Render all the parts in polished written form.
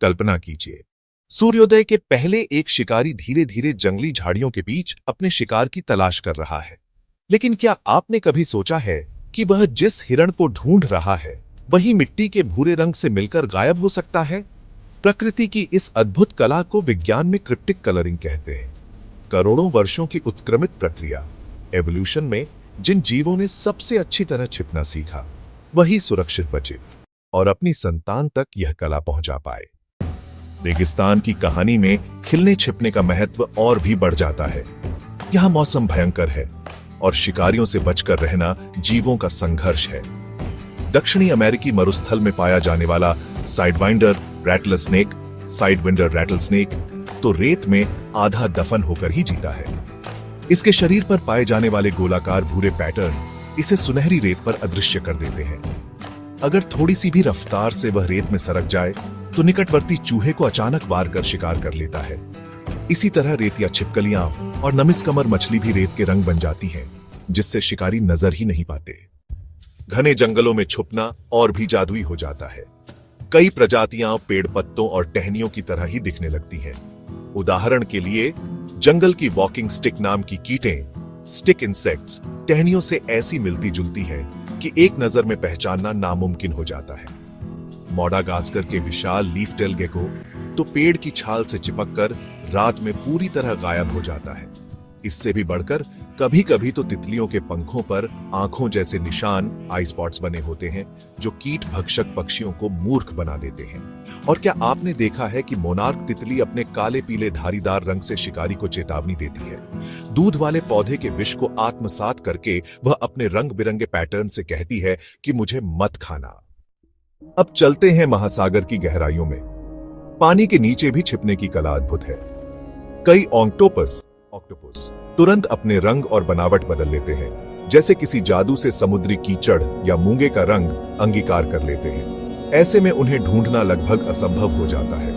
कल्पना कीजिए, सूर्योदय के पहले एक शिकारी धीरे धीरे जंगली झाड़ियों के बीच अपने शिकार की तलाश कर रहा है। लेकिन क्या आपने कभी सोचा है कि वह जिस हिरण को ढूंढ रहा है वही मिट्टी के भूरे रंग से मिलकर गायब हो सकता है? प्रकृति की इस अद्भुत कला को विज्ञान में क्रिप्टिक कलरिंग कहते हैं। करोड़ों वर्षों की उत्क्रमित प्रक्रिया एवोल्यूशन में जिन जीवों ने सबसे अच्छी तरह छिपना सीखा वही सुरक्षित बचे और अपनी संतान तक यह कला पहुंचा पाए। रेगिस्तान की कहानी में खिलने छिपने का महत्व और भी बढ़ जाता है। यहां मौसम भयंकर है और शिकारियों से बचकर रहना जीवों का संघर्ष है। दक्षिणी अमेरिकी मरुस्थल में पाया जाने वाला sidewinder rattlesnake, sidewinder rattlesnake तो रेत में आधा दफन होकर ही जीता है। इसके शरीर पर पाए जाने वाले गोलाकार भूरे पैटर्न इसे सुनहरी रेत पर अदृश्य कर देते हैं। अगर थोड़ी सी भी रफ्तार से वह रेत में सरक जाए तो निकटवर्ती चूहे को अचानक वार कर शिकार कर लेता है। इसी तरह रेतिया छिपकलियां और नमिसकमर मछली भी रेत के रंग बन जाती हैं, जिससे शिकारी नजर ही नहीं पाते। घने जंगलों में छुपना और भी जादुई हो जाता है। कई प्रजातियां पेड़ पत्तों और टहनियों की तरह ही दिखने लगती हैं। उदाहरण के लिए जंगल की वॉकिंग स्टिक नाम की कीटें, स्टिक इंसेक्ट्स, टहनियों से ऐसी मिलती जुलती हैं कि एक नजर में पहचानना नामुमकिन हो जाता है। मोडागास्कर के विशाल लीफ टेल गेको तो पेड़ की छाल से चिपककर रात में पूरी तरह गायब हो जाता है। इससे भी बढ़कर कभी कभी तो तितलियों के पंखों पर आंखों जैसे निशान, आई स्पॉट्स बने होते हैं जो कीट भक्षक पक्षियों को मूर्ख बना देते हैं। और क्या आपने देखा है कि मोनार्क तितली अपने काले पीले धारीदार रंग से शिकारी को चेतावनी देती है। दूध वाले पौधे के विष को आत्मसात करके वह अपने रंग बिरंगे पैटर्न से कहती है कि मुझे मत खाना। अब चलते हैं महासागर की गहराइयों में। पानी के नीचे भी छिपने की कला अद्भुत है। कई ऑक्टोपस तुरंत अपने रंग और बनावट बदल लेते हैं, जैसे किसी जादू से समुद्री कीचड़ या मूंगे का रंग अंगीकार कर लेते हैं। ऐसे में उन्हें ढूंढना लगभग असंभव हो जाता है।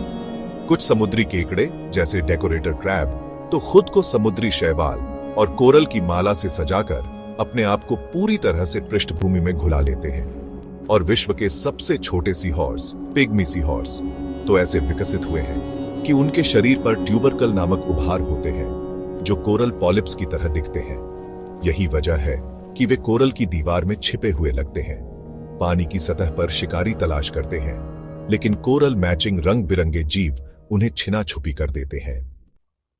कुछ समुद्री केकड़े जैसे डेकोरेटर क्रैब तो खुद को समुद्री शैवाल और कोरल की माला से सजाकर अपने आप को पूरी तरह से पृष्ठभूमि में घुला लेते हैं। और विश्व के सबसे छोटे sea horse, pygmy sea horse, तो ऐसे विकसित हुए हैं कि उनके शरीर पर ट्यूबरकल नामक उभार होते हैं जो कोरल पॉलिप्स की तरह दिखते हैं। यही वजह है कि वे कोरल की दीवार में छिपे हुए लगते हैं। पानी की सतह पर शिकारी तलाश करते हैं, लेकिन कोरल मैचिंग रंग बिरंगे जीव उन्हें छिना छुपी कर देते हैं।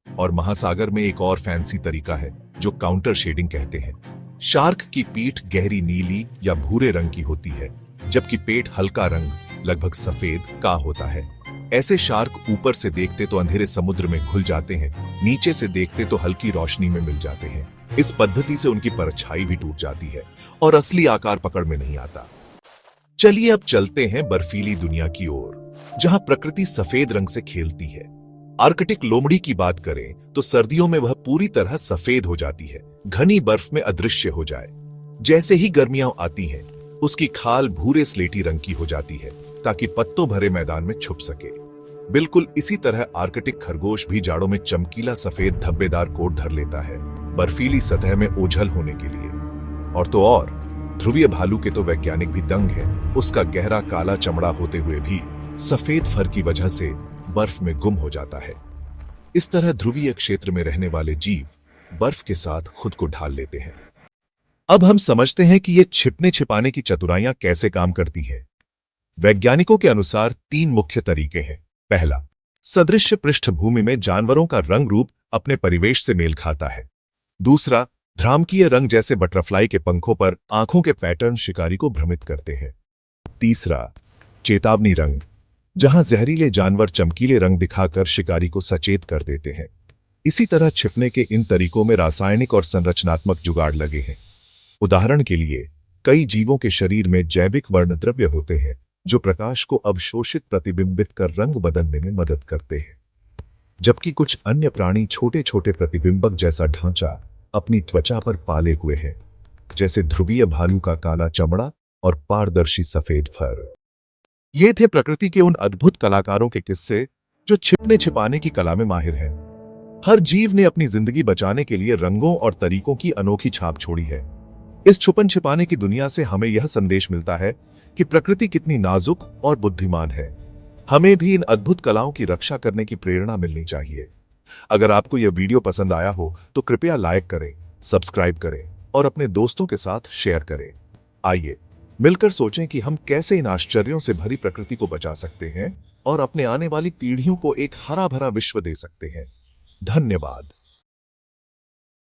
और महासागर में एक और फैंसी तरीका है जो काउंटर शेडिंग कहते हैं। शार्क की पीठ गहरी नीली या भूरे रंग की होती है, जबकि पेट हल्का रंग लगभग सफेद का होता है। ऐसे शार्क ऊपर से देखते तो अंधेरे समुद्र में घुल जाते हैं, नीचे से देखते तो हल्की रोशनी में मिल जाते हैं। इस पद्धति से उनकी परछाई भी टूट जाती है और असली आकार पकड़ में नहीं आता। चलिए अब चलते हैं बर्फीली दुनिया की ओर, जहां प्रकृति सफेद रंग से खेलती है। आर्कटिक लोमड़ी की बात करें तो सर्दियों में वह पूरी तरह सफेद हो जाती है, घनी बर्फ में अदृश्य हो जाए। जैसे ही गर्मियां आती हैं, उसकी खाल भूरे स्लेटी रंग की हो जाती है ताकि पत्तों भरे मैदान में छुप सके। बिल्कुल इसी तरह आर्कटिक खरगोश भी जाड़ों में चमकीला सफेद धब्बेदार कोट धर लेता है, बर्फीली सतह में ओझल होने के लिए। और तो और ध्रुवीय भालू के तो वैज्ञानिक भी दंग हैं। उसका गहरा काला चमड़ा होते हुए भी सफेद फर की वजह से बर्फ में गुम हो जाता है। इस तरह ध्रुवीय क्षेत्र में रहने वाले जीव बर्फ के साथ खुद को ढाल लेते हैं। अब हम समझते हैं कि ये छिपने छिपाने की चतुराइयां कैसे काम करती है। वैज्ञानिकों के अनुसार 3 मुख्य तरीके हैं। पहला, सदृश्य पृष्ठभूमि में जानवरों का रंग रूप अपने परिवेश से मेल खाता है। दूसरा, ध्रामकीय रंग जैसे बटरफ्लाई के पंखों पर आंखों के पैटर्न शिकारी को भ्रमित करते हैं। तीसरा, चेतावनी रंग, जहां जहरीले जानवर चमकीले रंग दिखाकर शिकारी को सचेत कर देते हैं। इसी तरह छिपने के इन तरीकों में रासायनिक और संरचनात्मक जुगाड़ लगे हैं। उदाहरण के लिए, कई जीवों के शरीर में जैविक वर्णद्रव्य होते हैं जो प्रकाश को अवशोषित प्रतिबिंबित कर रंग बदलने में मदद करते हैं, जबकि कुछ अन्य प्राणी छोटे छोटे प्रतिबिंबक जैसा ढांचा अपनी त्वचा पर पाले हुए हैं, जैसे ध्रुवीय भालू का काला चमड़ा और पारदर्शी सफेद फर। ये थे प्रकृति के उन अद्भुत कलाकारों के किस्से जो छिपने छिपाने की कला में माहिर हैं। हर जीव ने अपनी जिंदगी बचाने के लिए रंगों और तरीकों की अनोखी छाप छोड़ी है। इस छुपन छिपाने की दुनिया से हमें यह संदेश मिलता है कि प्रकृति कितनी नाजुक और बुद्धिमान है। हमें भी इन अद्भुत कलाओं की रक्षा करने की प्रेरणा मिलनी चाहिए। अगर आपको यह वीडियो पसंद आया हो तो कृपया लाइक करें, सब्सक्राइब करें और अपने दोस्तों के साथ शेयर करें। आइए मिलकर सोचें कि हम कैसे इन आश्चर्यों से भरी प्रकृति को बचा सकते हैं और अपने आने वाली पीढ़ियों को एक हरा भरा विश्व दे सकते हैं। धन्यवाद।